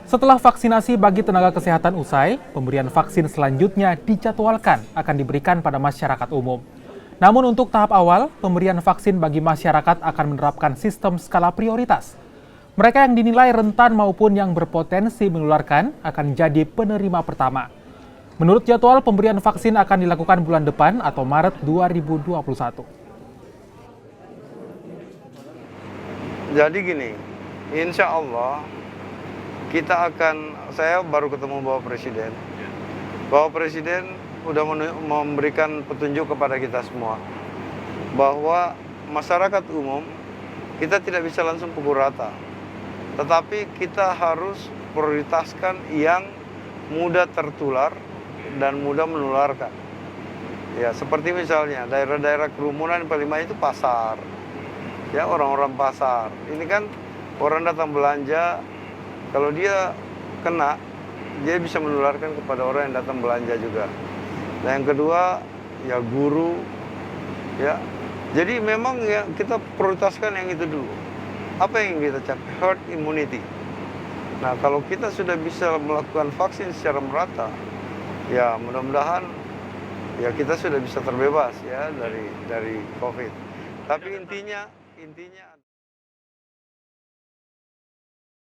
Setelah vaksinasi bagi tenaga kesehatan usai, pemberian vaksin selanjutnya dijadwalkan akan diberikan pada masyarakat umum. Namun untuk tahap awal, pemberian vaksin bagi masyarakat akan menerapkan sistem skala prioritas. Mereka yang dinilai rentan maupun yang berpotensi menularkan akan jadi penerima pertama. Menurut jadwal, pemberian vaksin akan dilakukan bulan depan atau Maret 2021. Jadi gini, insya Allah saya baru ketemu Bapak Presiden. Bapak Presiden sudah memberikan petunjuk kepada kita semua bahwa masyarakat umum kita tidak bisa langsung pukul rata. Tetapi kita harus prioritaskan yang mudah tertular dan mudah menularkan. Ya, seperti misalnya daerah-daerah kerumunan yang paling banyak itu pasar. Ya, orang-orang pasar. Ini kan orang datang belanja, kalau dia kena, dia bisa menularkan kepada orang yang datang belanja juga. Nah, yang kedua, ya guru, ya. Jadi memang ya kita prioritaskan yang itu dulu. Apa yang kita capai? Herd immunity. Nah, kalau kita sudah bisa melakukan vaksin secara merata, ya mudah-mudahan ya kita sudah bisa terbebas ya dari COVID. Tapi intinya